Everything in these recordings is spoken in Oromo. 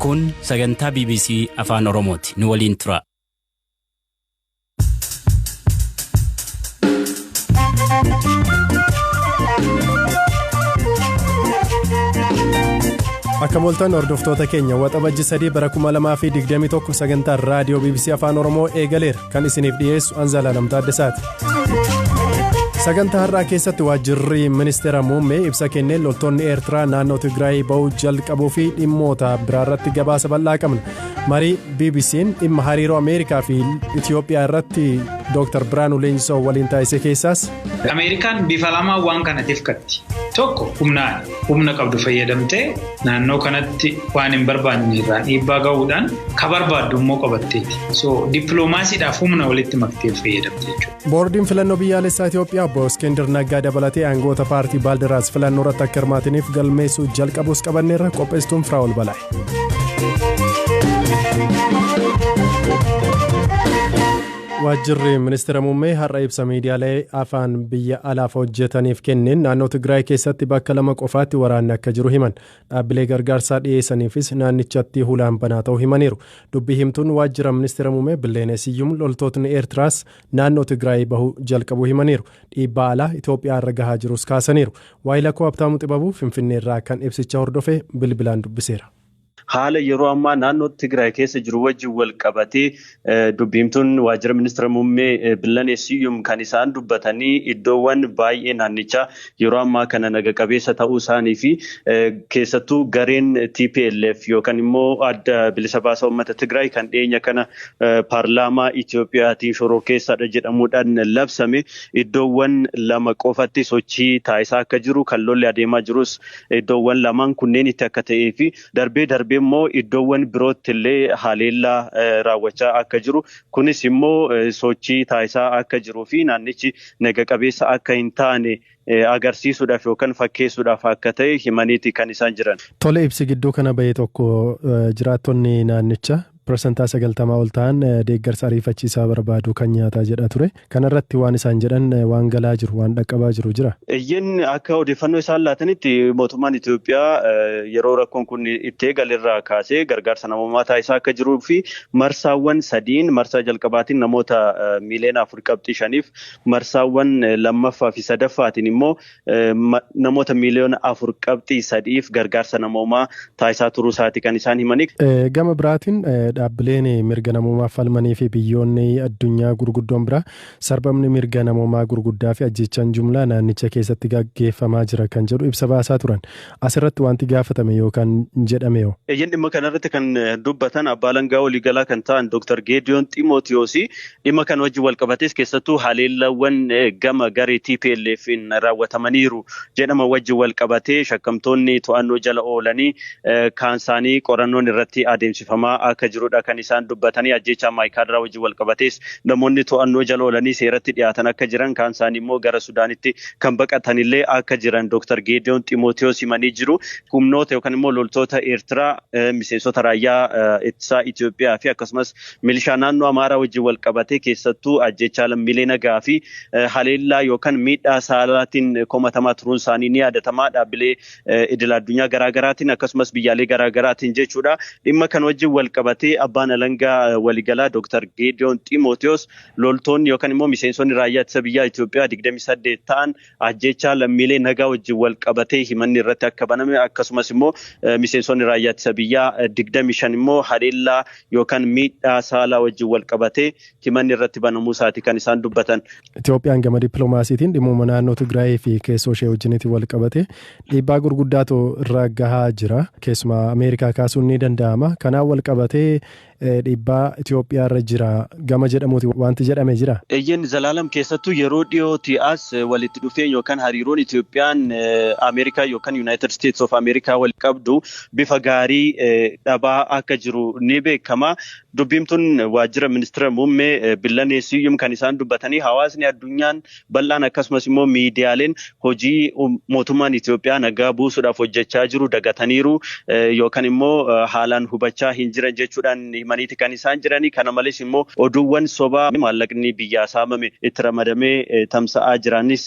Kun sagantaa BBC Afaan Oromooti. Nu waliin tura. Akka moltaan hordoftoota keenya waxabajji 3 bara 2021 sagantaa raadiyoo BBC Afaan Oromoo eegaleera kan isiniif dhiyeessu Anzala Namtaaddesaati. Sagantaa har'aa keessatti waajjirri ministeera muummee ibsa kennee loltoonni Eertiraa naannoo Tigraay ba'uu jalqabuu fi dhimmoota biraarratti gabaasa bal'aa qabna. Marii BBC'n dhimma hariiroo Ameerikaa fi Itiyoophiyaa irratti Dr. Biraanuu Leenjisoo waliin taasise keessaas Ameerikaan bifa lamaa waan kanatiif katti. Tokko humna qabdu fayyadamtee naannoo kanatti waan hin barbaanne irraa dhiibbaa ga'uudhaan ka barbaaddu immoo qabatteeti. Dippiloomaasiidhaaf humna walitti maktee fayyadamte jechuudha. Boordiin filannoo biyyaalessaa Itiyoophiyaa obbo Iskender Naggaa dabalatee aangoota paartii Baaldiraas filannoo irratti akka hirmaataniif galmeessuu jalqabuus qabanneerra qopheessituun Firaa'ol Balaay. Waajjirri ministeera muummee har'a ibsa miidiyaalee afaan biyya alaaf hojjetaniif kenneen naannoo Tigraay keessatti bakka 2 qofaatti waraanni akka jiru himan. Dhaabbilee gargaarsaa dhiyeessaniifis naannichatti hulaan banaa ta'uu himaniiru. Dubbii himtuun waajjira ministeera muummee Billeenesiyyuum loltootni Eertiraas naannoo Tigraay bahuu jalqabuu himaniiru. Dhiibbaa alaa Itoophiyaa irra gahaa jirus kaasaniiru. Waayilakoo Habtaamuu Xibabuu Finfinneerraa kan ibsicha hordofee bilbilaan dubbiseera. Haala yeroo ammaa naannoo Tigraay keessa jiru wajjin wal qabatee dubbiimtuun waajjira ministeera muummee Billeenesiyyuum kan isaan dubbatanii iddoowwan baay'ee naannichaa yeroo ammaa kana naga qabeessa ta'uu isaanii fi keessattuu gareen TPLF yookaan immoo adda bilisa baasaa uummata Tigraay kan dhiyeenya kana paarlaamaa Itiyoophiyaatiin shororkeessaadha jedhamuudhaan labsame iddoowwan 2 qofatti sochii taasisaa akka jiru kan lolli adeemaa jirus iddoowwan 2 kunneen itti akka ta'ee fi darbee immoo iddoowwan birootti illee haleellaa raawwachaa akka jiru kunis immoo sochii taasisaa akka jiruu fi naannichi naga qabeessa akka hin taane agarsiisuudhaaf yookaan fakkeessuudhaaf akka ta'e himaniiti kan isaan jiran. Tole ibsi gidduu kana bahee tokko jiraattonni naannicha Persentaa 90 ol ta'an deeggarsa ariifachiisaa barbaadu kan nyaataa jedha ture. Kana irratti waan isaan jedhan waan galaa jiru waan dhaqqabaa jiru jira. Iyyin akka odeeffannoo isaan laatanitti mootummaan Itoophiyaa yeroo rakkoon kun itti eegalerraa kaasee gargaarsa namoomaa taasisaa akka jiruu fi marsaawwan 3 marsaa jalqabaatiin namoota miiliyoona 4.5 marsaawwan lammaffaa fi sadaffaatiin immoo namoota miiliyoona 4.3 gargaarsa namoomaa taasisaa turuu isaati kan isaan himanii. Gama biraatiin dhaabbileen mirga namoomaa falmanii fi biyyoonni addunyaa gurguddoon bira sarbamni mirga namoomaa gurguddaa fi ajjechaan jumlaa naannicha keessatti gaggeeffamaa jira kan jedhu ibsa baasaa turan. Asirratti wanti gaafatame yookaan jedhame yoo. Iyyin dhimma kanarratti kan dubbatan abbaa alangaa waliigalaa kan ta'an Dr. Geediyoon Ximootiyoos dhimma kan wajjin wal qabates keessattuu haleellawwan gama garee TPLF'n raawwatamaniiru jedhama wajjin wal qabatee shakkamtoonni to'annoo jala oolanii kaan isaanii qorannoon irratti adeemsifamaa akka jirudha kan isaan dubbatanii ajjechaa maayikaadraa wajjin wal qabates namoonni to'annoo jala oolanii seeratti dhiyaatan akka jiran kaan isaanii immoo gara Sudaanitti kan baqatanillee akka jiran Dr. Geediyoon Ximootiyoos himanii jiru. Humnoota yookaan immoo loltoota Eertiraa miseensota raayyaa ittisaa Itoophiyaa fi akkasumas milishaa naannoo Amaaraa wajjin wal qabatee keessattuu ajjechaa lammiilee nagaa fi haleellaa yookaan miidhaa saalaatiin komatamaa turuun isaanii ni yaadatamaa dhaabbilee idil addunyaa garaagaraatiin akkasumas biyyaalee garaagaraatiin jechuudha. Dhimma kan wajjin wal qabatee abbaan alangaa waliigalaa Dr. Geediyoon Ximootiyoos loltoonni yookaan immoo miseensonni raayyaa ittisa biyyaa Itoophiyaa 28 ta'an ajjechaa lammiilee nagaa wajjin wal qabatee himanni irratti akka baname akkasumas immoo miseensonni raayyaa ittisa biyyaa 25 immoo haleellaa yookaan miidhaa saalaa wajjin wal qabatee himanni irratti banamuu isaati kan isaan dubbatan. Itoophiyaan gama dippiloomaasiitiin dhimma naannoo Tigraay fi keessoo ishee wajjinitti wal qabatee dhiibbaa gurguddaatu irra gahaa jira. Keessumaa Ameerikaa kaasuun ni danda'ama. Kanaan wal qabatee dhiibbaa Itoophiyaa irra jira gama jedhamuuti wanti jedhame jira. Iyyin Zalaalam keessattuu yeroo dhiyooti as walitti dhufeen yookaan hariiroon Itoophiyaan Ameerikaa yookaan United States of America wal qabdu bifa gaarii dhabaa akka jiru ni beekama. dubbimtuun waajjira ministeera muummee Billanee Siyyum kan isaan dubbatanii hawaasni addunyaan bal'aan akkasumas immoo miidiyaaleen hojii mootummaan Itoophiyaa nagaa buusuudhaaf hojjechaa jiru dagataniiru yookaan immoo haalaan hubachaa hin jiran jechuudhaan himaniiti kan isaan jiranii. Kana malees immoo oduuwwan sobaa maallaqni biyyaa saamame itti ramadamee tamsa'aa jiranis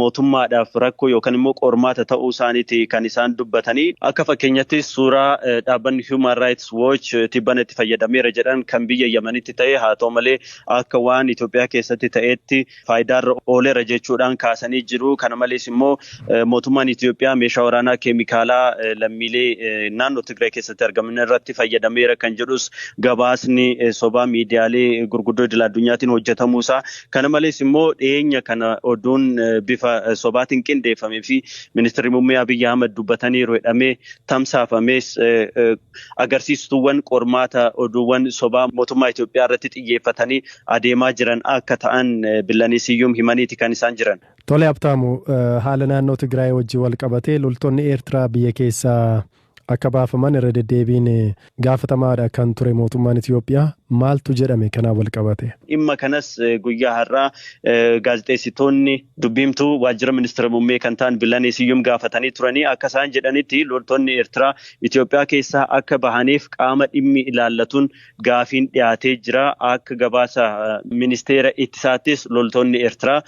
mootummaadhaaf rakkoo yookaan immoo qormaata ta'uu isaaniiti kan isaan dubbatanii. Akka fakkeenyatti suuraa dhaabbanni Human Rights Watch tibbana itti fayyadameera jedhan kan biyya Yemenitti ta'e haa ta'u malee akka waan Itoophiyaa keessatti ta'etti faayidaarra ooleera jechuudhaan kaasanii jiru. Kana malees immoo mootummaan Itoophiyaa meeshaa waraanaa keemikaalaa lammiilee naannoo Tigraay keessatti argaman irratti fayyadameera kan jedhus gabaasni sobaa miidiyaalee gurguddoo idil addunyaatiin hojjetamuusaa. Kana malees immoo dhiyeenya kana oduun bifa sobaatiin qindeeffamee fi ministeerri muummee Abiyyi Ahmed dubbataniiru jedhamee tamsaafames agarsiistuuwwan qormaata oduuwwan sobaa mootummaa Itoophiyaa irratti xiyyeeffatanii adeemaa jiran akka ta'an Billanee Siyyum himaniiti kan isaan jiran. Tole Abtaamu, haala naannoo Tigraay wajjin wal qabatee loltoonni Eertiraa biyya keessaa akka baafaman irra deddeebiin gaafatamaadha kan ture mootummaan Itoophiyaa. Maaltu jedhame kanaa wal qabate? Dhimma kanas guyyaa har'aa gaazexeessitoonni dubbimtuu waajjira ministeera muummee kan ta'an Billanee Siyyum gaafatanii turanii akka isaan jedhanitti loltoonni Eertiraa Itoophiyaa keessaa akka bahaniif qaama dhimmi ilaallatuun gaafiin dhiyaatee jira. Akka gabaasa ministeera ittisaattis loltoonni Eertiraa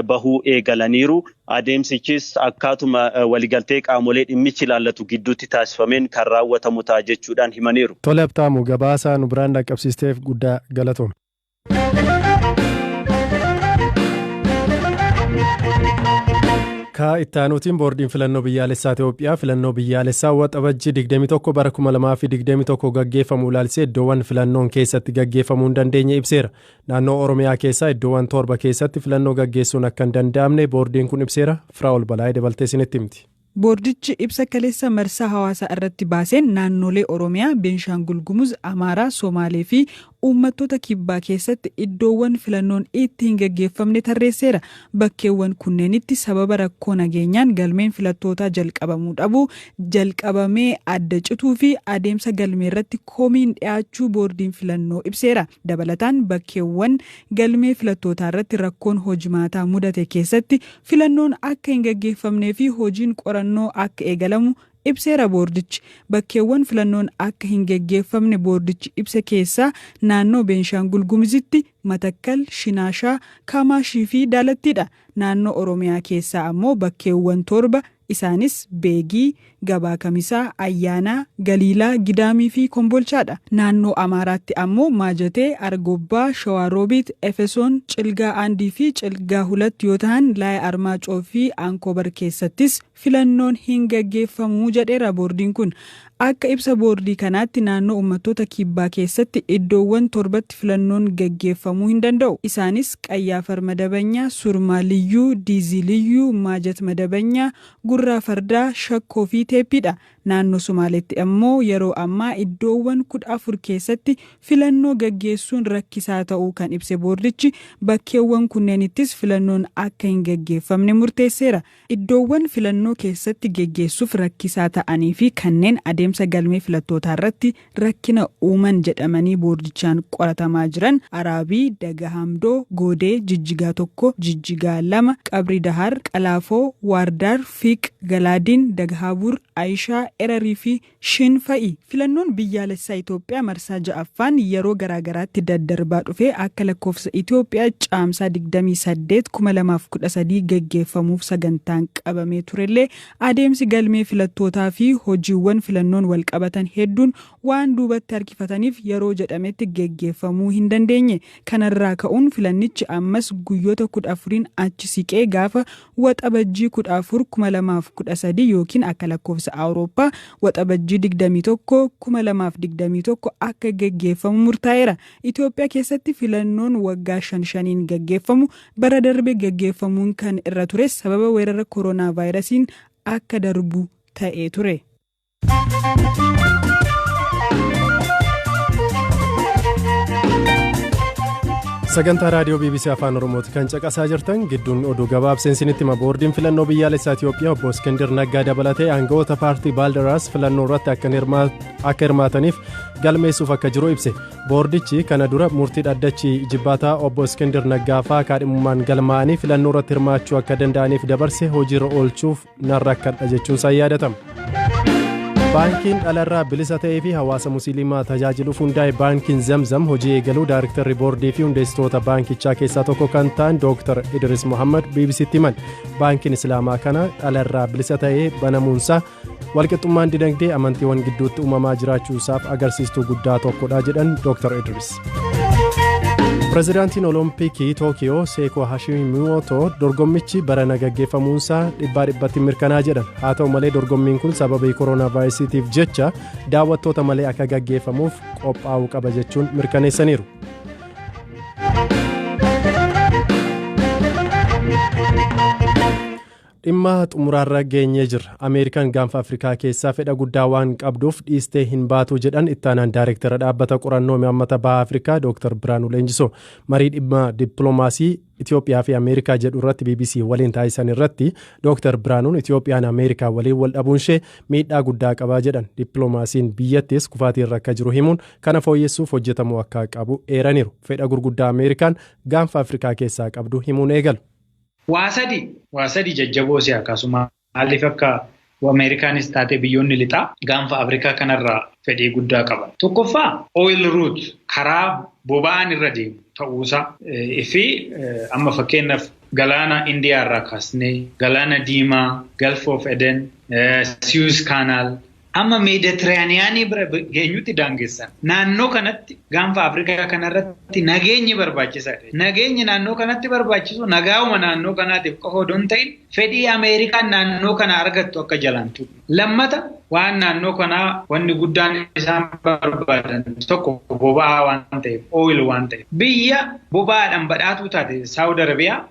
bahuu eegalaniiru. Adeemsichis akkaatuma waligaltee qaamolee dhimmichi ilaallatu gidduutti taasifameen kan raawwatamu ta'a jechuudhaan himaniiru. Tole Abtaamu, gabaasaa nu biraan dhaqqabsiisteef guddaa galatoom. Ka ittaanuutiin boordiin filannoo biyyaalessaa Itoophiyaa filannoo biyyaalessaa waxabajjii 21 bara 2021 gaggeeffamuu ilaalchisee iddoowwan filannoon keessatti gaggeeffamuu hin dandeenye ibseera. Naannoo Oromiyaa keessaa iddoowwan 7 keessatti filannoo gaggeessuun akka hin danda'amne boordiin kun ibseera. Firaa'ol Balaayee dabaltee isinitti himti. Boordichi ibsa kaleessa marsaa hawaasaa irratti baaseen naannolee Oromiyaa, Beenshaangul Gumuz, Amaaraa, Somaalee fi uummattoota kibbaa keessatti iddoowwan filannoon itti hin gaggeeffamne tarreesseera. Bakkeewwan kunneenitti sababa rakkoo nageenyaan galmeen filattootaa jalqabamuu dhabuu, jalqabamee adda cituu fi adeemsa galmee irratti komiin dhiyaachuu boordiin filannoo ibseera. Dabalataan bakkeewwan galmee filattootaa irratti rakkoon hojimaataa mudate keessatti filannoon akka hin gaggeeffamnee fi hojiin qorannoo akka eegalamu ibseera boordichi. Bakkeewwan filannoon akka hin gaggeeffamne boordichi ibsa keessaa naannoo Beenshaangul Gumuzitti Matakkal, Shinaashaa, Kamaashii fi Daalattiidha. Naannoo Oromiyaa keessaa ammoo bakkeewwan 7 isaanis Beegii, Gabaa Kamisaa, Ayyaanaa, Galiilaa, Gidaamii fi Kombolchaadha. Naannoo Amaaraatti ammoo Maajatee, Argobbaa, Shawaaroobiit, Efesoon, Cilgaa Aandii fi Cilgaa Hulat yoo ta'an Laayee Armaacoo fi Aankobar keessattis filannoon hin gaggeeffamuu jedheera boordiin kun. Akka ibsa boordii kanaatti naannoo uummattoota kibbaa keessatti iddoowwan 7tti filannoon gaggeeffamuu hin danda'u. Isaanis Qayyaafar Madabanyaa, Surmaaliyyuu, Diiziliyyuu, Maajat Madabanyaa, Gurraa Fardaa, Shakkoo fi Teeppiidha. Naannoo Somaaleetti ammoo yeroo ammaa iddoowwan 14 keessatti filannoo gaggeessuun rakkisaa ta'uu kan ibse boordichi bakkeewwan kunneenittis filannoon akka hin gaggeeffamne murteesseera. Iddoowwan filannoo keessatti gaggeessuuf rakkisaa ta'anii fi kanneen adeemsa galmee filattootaa irratti rakkina uuman jedhamanii boordichaan qoratamaa jiran Araabii, Dagahamdoo, Goodee, Jijjigaa 1, Jijjigaa 2, Qabri Dahar, Qalaafoo, Waardaar, Fiiq, Galaadiin, Dagahaabur, Aayishaa, Erarii fi Shin fa'i. Filannoon biyyaalessaa Itoophiyaa marsaa 6ffaan yeroo garaagaraatti daddarbaa dhufee akka lakkoofsa Itoophiyaa caamsaa 28/2013 gaggeeffamuuf sagantaan qabamee turellee adeemsi galmee filattootaa fi hojiiwwan filannoon wal qabatan hedduun waan duubatti harkifataniif yeroo jedhametti gaggeeffamuu hin dandeenye. Kanarraa ka'uun filannichi ammas guyyoota 14 achi siqee gaafa waxabajjii 14/2013 yookiin akka lakkoofsa Awurooppaa waxabajjii 21/2021 akka gaggeeffamu murtaa'eera. Itoophiyaa keessatti filannoon waggaa 5 gaggeeffamu bara darbe gaggeeffamuun kan irra ture sababa weerara koronaa vaayirasiin akka darbu ta'ee ture. Sagantaa raadiyoo BBC Afaan Oromooti kan caqasaa jirtan gidduun oduu gabaabseen isinitti hima. Boordiin filannoo biyyaalessaa Itoophiyaa obbo Iskindir Naggaa dabalatee aangawoota paartii Baaldaraas filannoo irratti akka hirmaataniif galmeessuuf akka jiru ibse. Boordichi kana dura murtii dhaddachi jibbaataa obbo Iskindir Naggaa fa'aa kaadhimummaan galmaa'anii filannoo irratti hirmaachuu akka danda'aniif dabarse hojiirra oolchuuf nan rakkadha jechuunsaa yaadatama. Baankiin dhalarraa bilisa ta'ee fi hawaasa musliimaa tajaajiluuf hundaa'e baankiin Zamzam hojii eegaluu daarektarri boordii fi hundeessitoota baankichaa keessaa tokko kan ta'an Dr. Idris Muhammad BBC'tti himan. Baankiin Islaamaa kana dhalarraa bilisa ta'ee banamuunsaa walqixxummaan dinagdee amantiiwwan gidduutti uumamaa jiraachuusaaf agarsiistuu guddaa tokkodha jedhan Dr. Idris. Pireezidaantiin Olompikii Tookiyoo Seeko Hashimoto dorgommichi barana gaggeeffamuunsaa dhibbatti mirkanaa jedhan. Haa ta'u malee dorgommiin kun sababii kooroonaa vaayirasiitiif jecha daawwattoota malee akka gaggeeffamuuf qophaa'uu qaba jechuun mirkaneessaniiru. Dhimma xumuraarra geenyee jirra. Ameerikaan gaanfa Afrikaa keessaa fedha guddaa waan qabduuf dhiistee hin baatu jedhan ittaanaan daarektara dhaabbata qorannoo imaammata baha Afrikaa Dr. Biraanuu Leenjisoo. Marii dhimma dippiloomaasii Itoophiyaa fi Ameerikaa jedhu irratti BBC waliin taasisan irratti Dr. Biraanuun Itoophiyaan Ameerikaa waliin wal dhabuun ishee miidhaa guddaa qabaa jedhan. Dippiloomaasiin biyyattis kufaatii irra akka jiru himuun kana fooyyessuuf hojjetamuu akka qabu eeraniiru. Fedha gurguddaa Ameerikaan gaanfa Afrikaa keessaa qabdu himuun eegalu. Waa sadi jajjaboo si akkasuma maaliif akka Ameerikaanis taate biyyoonni lixaa gaanfa Afrikaa kanarraa fedhii guddaa qaban. Tokkoffaa oil route karaa boba'aan irra deemu ta'uusaa fi amma fakkeenyaaf galaana Indiyaa irraa kaasnee galaana Diimaa, Gulf of Eden, Suez Canal amma Meeditiraaniyaanii bira geenyutti daangessan. Naannoo kanatti gaanfa Afrikaa kanarratti nageenyi barbaachisaadha. Nageenyi naannoo kanatti barbaachisu nagaa'uma naannoo kanaatiif qofa odoo hin ta'in fedhii Ameerikaan naannoo kana argattu akka jalantu. Lammata waan naannoo kanaa wanni guddaan isaan barbaadan tokko boba'aa waan ta'eef, oil waan ta'eef. Biyya boba'aadhaan badhaatuu taate Saawud Arabiyaa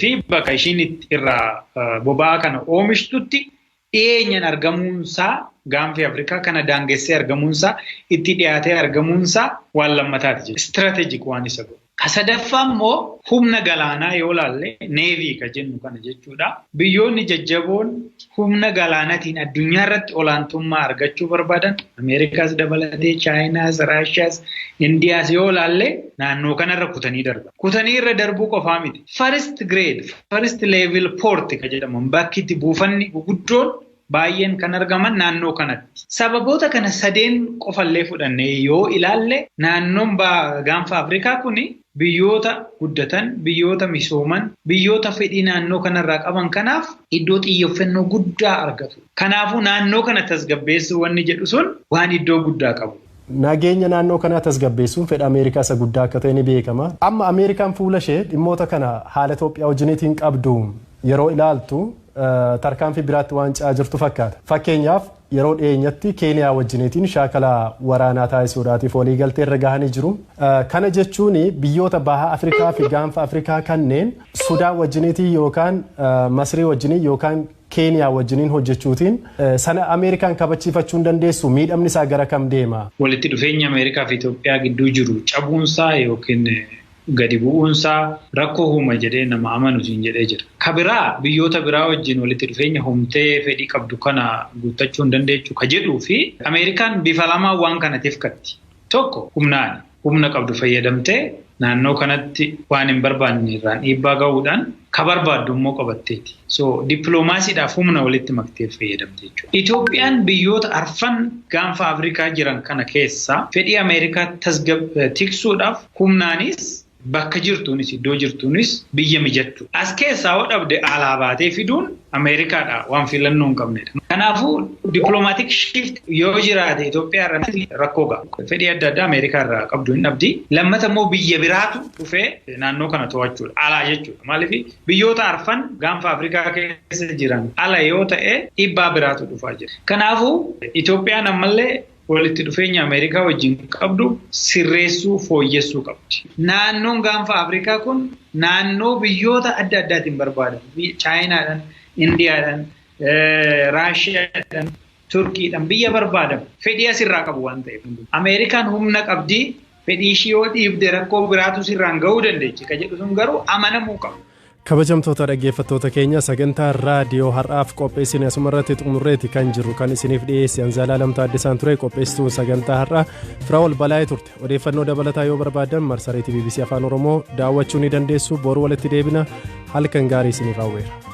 fi bakka ishiin irraa boba'aa kana oomishtutti dhiyeenyaan argamuunsaa gaanfi Afrikaa kana daangessee argamuunsaa itti dhiyaatee argamuunsaa waan lammataati jechuudha. Istiraatejik waan isa godhu. Kasadaffaa immoo humna galaanaa yoo laalle neevii ka jennu kana jechuudha. Biyyoonni jajjaboon humna galaanaatiin addunyaa irratti olaantummaa argachuu barbaadan Ameerikaas dabalatee Chaayinaas, Raashiyaas, Indiyaas yoo laalle naannoo kanarra kutanii darba. Kutanii irra darbuu qofaa miti. First grade, first level port ka jedhaman bakki itti buufanni guguddoon baay'een kan argaman naannoo kanatti. Sababoota kana sadeen qofallee fudhannee yoo ilaalle naannoon gaanfa Afrikaa kuni biyyoota guddatan, biyyoota misooman, biyyoota fedhii naannoo kanarraa qaban kanaaf iddoo xiyyeeffannoo guddaa argatu. Kanaafuu naannoo kana tasgabbeessuu wanni jedhu sun waan iddoo guddaa qabu. Nageenya naannoo kanaa tasgabbeessuun fedha Ameerikaa isa guddaa akka ta'e ni beekama. Amma Ameerikaan fuula ishee dhimmoota kana haala Itoophiyaa wajjiniitiin qabdu yeroo ilaaltu tarkaanfii biraatti waan ce'aa jirtu fakkaata. Fakkeenyaaf yeroo dhiyeenyatti Keeniyaa wajjiniitiin shaakala waraanaa taasisuudhaatiif waliigaltee irra gahanii jiru. Kana jechuun biyyoota baha Afrikaa fi gaanfa Afrikaa kanneen Sudaan wajjiniitiin yookaan Masrii wajjiniin yookaan Keeniyaa wajjiniin hojjechuutiin sana Ameerikaan kabachiifachuu hin dandeessu. Miidhamni isaa gara kam deema? Walitti dhufeenya Ameerikaa fi Itoophiyaa gidduu jiru cabuunsaa yookiin gadi bu'uunsaa rakkoo uuma jedhee nama amanuutiin jedhee jira. Kabiraa biyyoota biraa wajjin walitti dhufeenya humtee fedhii qabdu kana guuttachuu hin dandeechuu ka jedhuu fi Ameerikaan bifa lamaan waan kanatiif katti. Tokko humna qabdu fayyadamtee naannoo kanatti waan hin barbaanne irraan dhiibbaa ga'uudhaan ka barbaaddu immoo qabatteeti. So dippiloomaasiidhaaf humna walitti maktee fayyadamte jechuudha. Itoophiyaan biyyoota arfan gaanfa Afrikaa jiran kana keessaa fedhii Ameerikaa tiksuudhaaf humnaanis bakka jirtuunis iddoo jirtuunis biyya mijattu. As keessaa hoo dhabde alaabaatee fiduun Ameerikaadha waan filannoo hin qabnedha. Kanaafuu dippiloomaatiik shift yoo jiraate Itoophiyaa irratti rakkoo ga'a. Fedhii adda addaa Ameerikaa irraa qabdu hin dhabdi. Lammata immoo biyya biraatu dhufee naannoo kana to'achuudha. Alaa jechuudha. Maaliif biyyoota arfan gaanfa Afrikaa keessa jiran ala yoo ta'e dhiibbaa biraatu dhufaa jira. Kanaafuu Itoophiyaan ammallee walitti dhufeenya Ameerikaa wajjin qabdu sirreessuu fooyyessuu qabdi. Naannoon gaanfa Afrikaa kun naannoo biyyoota adda addaatiin barbaadamu. Chaayinaadhaan, Indiyaadhaan, Raashiyaadhaan, Turkiidhaan biyya barbaadamu. Fedhii asirraa qabu waan ta'eef. Ameerikaan humna qabdi fedhii ishii yoo dhiibde rakkoo biraatu sirraan gahuu dandeechi ka jedhu sun garuu amanamuu qaba. Kabajamtoota dhaggeeffattoota keenya sagantaa raadiyoo har'aaf qopheessine asumarratti xumurreeti kan jirru kan isiniif dhiyeesse Anzaalaa Taaddesaan ture qopheessituun sagantaa har'aa Firaa'ol Balaayee turte. Odeeffannoo dabalataa yoo barbaadan marsariitii BBC Afaan Oromoo daawwachuu ni dandeessu. Boru walitti deebina halkan gaarii isiniif hawweera.